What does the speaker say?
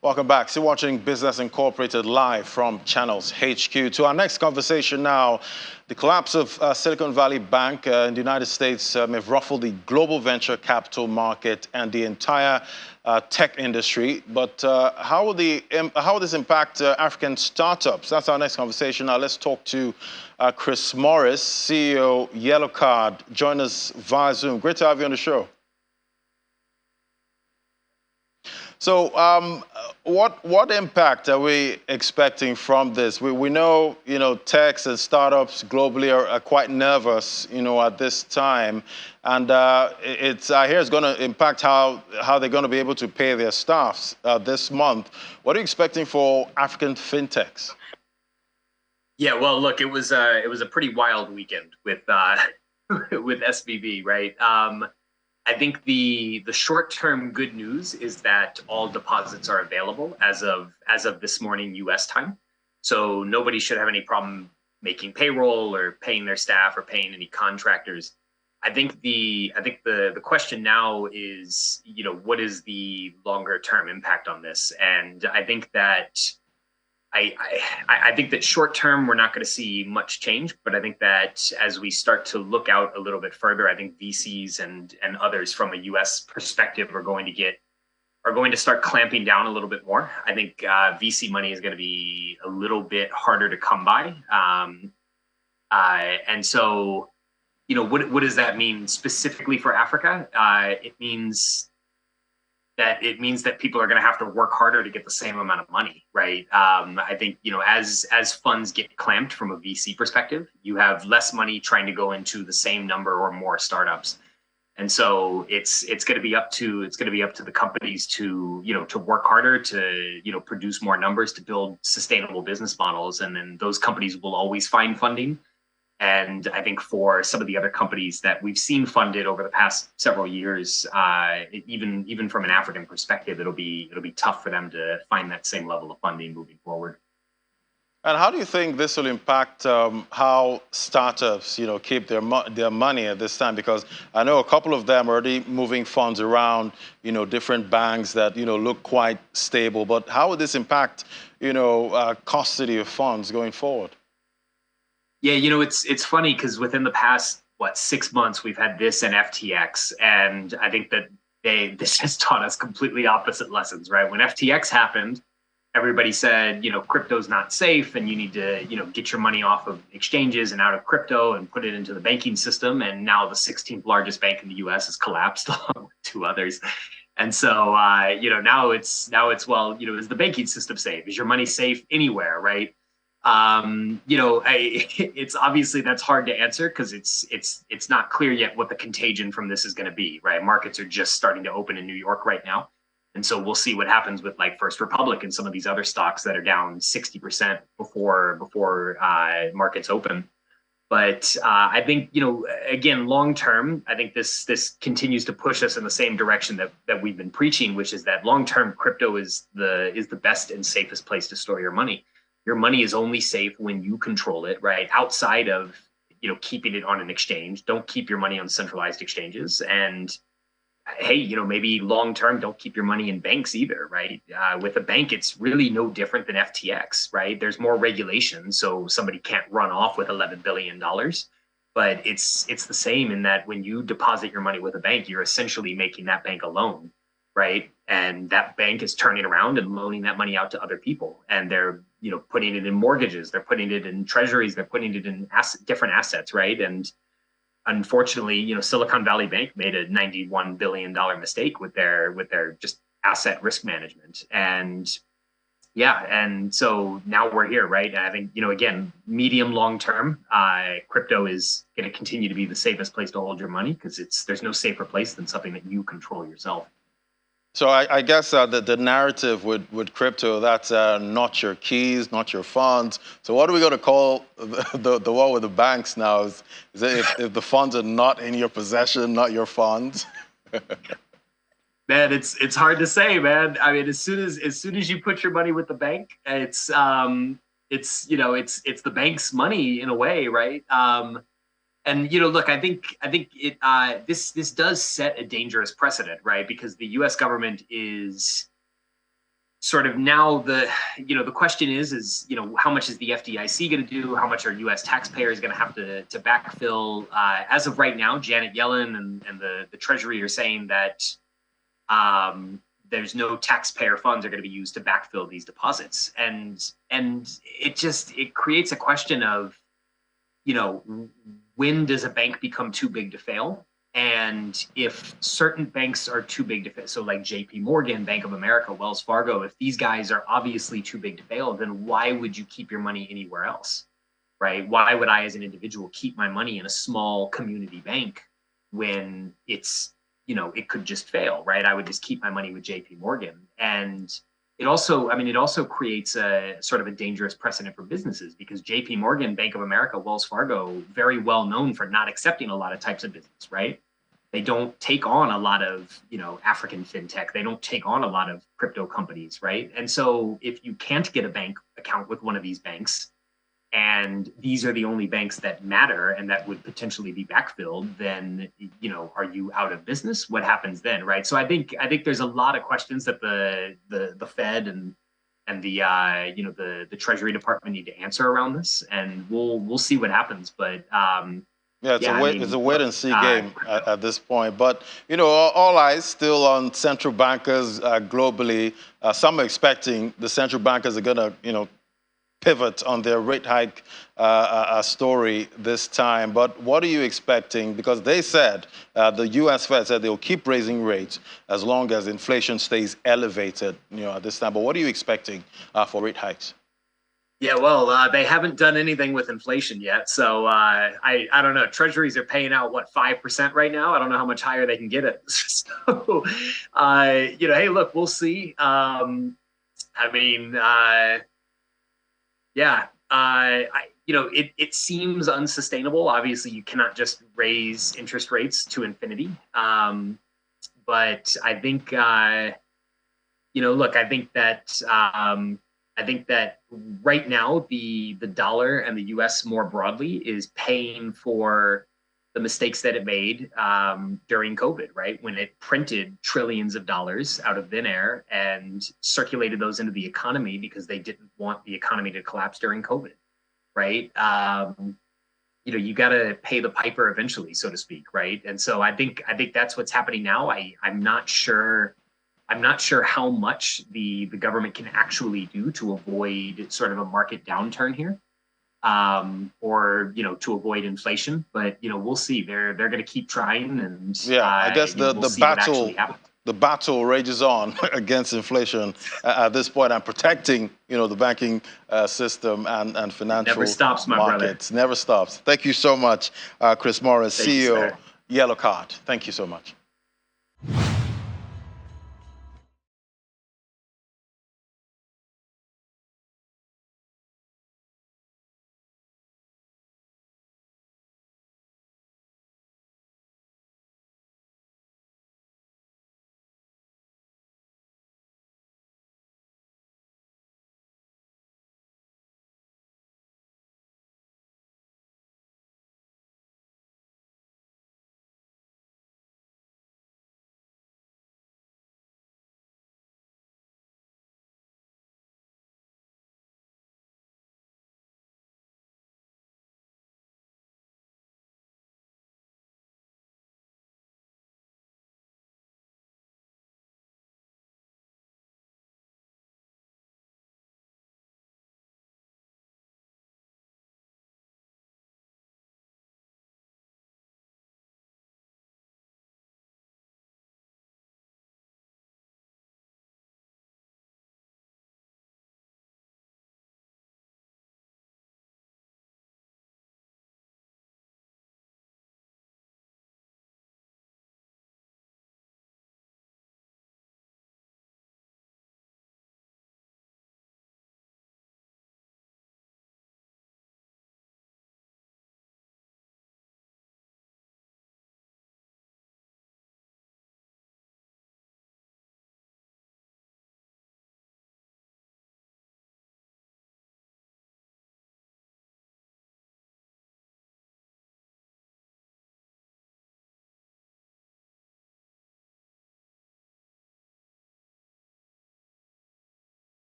Welcome back. Still watching Business Incorporated live from Channels HQ. To our next conversation now, the collapse of Silicon Valley Bank in the United States may have ruffled the global venture capital market and the entire tech industry. But how will this impact African startups? That's our next conversation. Now let's talk to Chris Morris, CEO Yellow Card. Join us via Zoom. Great to have you on the show. So what impact are we expecting from this? We know, techs and startups globally are quite nervous, at this time. And I hear it's going to impact how they're going to be able to pay their staffs this month. What are you expecting for African fintechs? Yeah, well, look, it was a pretty wild weekend with with SVB, right? I think the short-term good news is that all deposits are available as of this morning U.S. time. So nobody should have any problem making payroll or paying their staff or paying any contractors. I think the question now is, what is the longer-term impact on this? And I think that I think that short term, we're not going to see much change, but I think that as we start to look out a little bit further, I think VCs and others from a US perspective are going to start clamping down a little bit more. I think VC money is going to be a little bit harder to come by. And so, what does that mean specifically for Africa? It means that people are going to have to work harder to get the same amount of money, right? I think, as funds get clamped from a VC perspective, you have less money trying to go into the same number or more startups. And so it's going to be up to the companies to work harder, to, produce more numbers, to build sustainable business models. And then those companies will always find funding. And I think for some of the other companies that we've seen funded over the past several years, even from an African perspective, it'll be tough for them to find that same level of funding moving forward. And how do you think this will impact how startups, keep their money at this time? Because I know a couple of them are already moving funds around, different banks that, look quite stable. But how will this impact, custody of funds going forward? Yeah, it's funny because within the past 6 months we've had this and FTX, and I think that this has taught us completely opposite lessons, right? When FTX happened, everybody said, crypto's not safe, and you need to, get your money off of exchanges and out of crypto and put it into the banking system. And now the 16th largest bank in the U.S. has collapsed along with two others. And so, now it's well, is the banking system safe? Is your money safe anywhere, right? It's obviously that's hard to answer because it's not clear yet what the contagion from this is going to be, right? Markets are just starting to open in New York right now. And so we'll see what happens with like First Republic and some of these other stocks that are down 60% before markets open. But I think, again, long term, I think this continues to push us in the same direction that we've been preaching, which is that long term crypto is the best and safest place to store your money. Your money is only safe when you control it, right? Outside of, keeping it on an exchange. Don't keep your money on centralized exchanges. And hey, maybe long term, don't keep your money in banks either, right? With a bank, it's really no different than FTX, right? There's more regulation, so somebody can't run off with $11 billion. But it's the same in that when you deposit your money with a bank, you're essentially making that bank a loan, right? And that bank is turning around and loaning that money out to other people. And they're, putting it in mortgages, they're putting it in treasuries, they're putting it in different assets, right? And unfortunately, Silicon Valley Bank made a $91 billion mistake with their just asset risk management. And yeah, and so now we're here, right? And I think, again, medium, long term, crypto is going to continue to be the safest place to hold your money because there's no safer place than something that you control yourself. So I guess the narrative with crypto, that's not your keys, not your funds. So what are we going to call the one with the banks now? Is it if the funds are not in your possession, not your funds? Man, it's hard to say, man. I mean, as soon as you put your money with the bank, it's the bank's money in a way, right? And look, I think this does set a dangerous precedent, right? Because the U.S. government is sort of now the question is how much is the FDIC going to do? How much are U.S. taxpayers going to have to backfill? As of right now, Janet Yellen and the Treasury are saying that there's no taxpayer funds are going to be used to backfill these deposits, and it creates a question of, when does a bank become too big to fail? And if certain banks are too big to fail, so like JP Morgan, Bank of America, Wells Fargo, if these guys are obviously too big to fail, then why would you keep your money anywhere else, right? Why would I as an individual keep my money in a small community bank when it's, it could just fail, right? I would just keep my money with JP Morgan. And it also creates a sort of a dangerous precedent for businesses, because JP Morgan, Bank of America, Wells Fargo, very well known for not accepting a lot of types of business, right? They don't take on a lot of, African fintech. They don't take on a lot of crypto companies, right? And so if you can't get a bank account with one of these banks, and these are the only banks that matter and that would potentially be backfilled, then, are you out of business? What happens then, right? So I think there's a lot of questions that the Fed and the Treasury Department need to answer around this, and we'll see what happens. But yeah, it's a wait and see game at this point. But, all eyes still on central bankers globally. Some are expecting the central bankers are going to, pivot on their rate hike story this time. But what are you expecting? Because they said, the U.S. Fed said they'll keep raising rates as long as inflation stays elevated, at this time. But what are you expecting for rate hikes? Yeah, well, they haven't done anything with inflation yet. So I don't know. Treasuries are paying out, 5% right now? I don't know how much higher they can get it. So, hey, look, we'll see. It seems unsustainable. Obviously, you cannot just raise interest rates to infinity. But I think, I think that right now the dollar and the U.S. more broadly is paying for the mistakes that it made during COVID, right? When it printed trillions of dollars out of thin air and circulated those into the economy because they didn't want the economy to collapse during COVID, right? You got to pay the piper eventually, so to speak, right? And so I think that's what's happening now. I'm not sure how much the government can actually do to avoid sort of a market downturn here, or to avoid inflation. But we'll see. They're going to keep trying, and I guess the battle rages on against inflation at this point, and protecting the banking system and financial never stops, my markets. Brother. Never stops. Thank you so much, Chris Morris, CEO, Yellow Card. Thank you so much.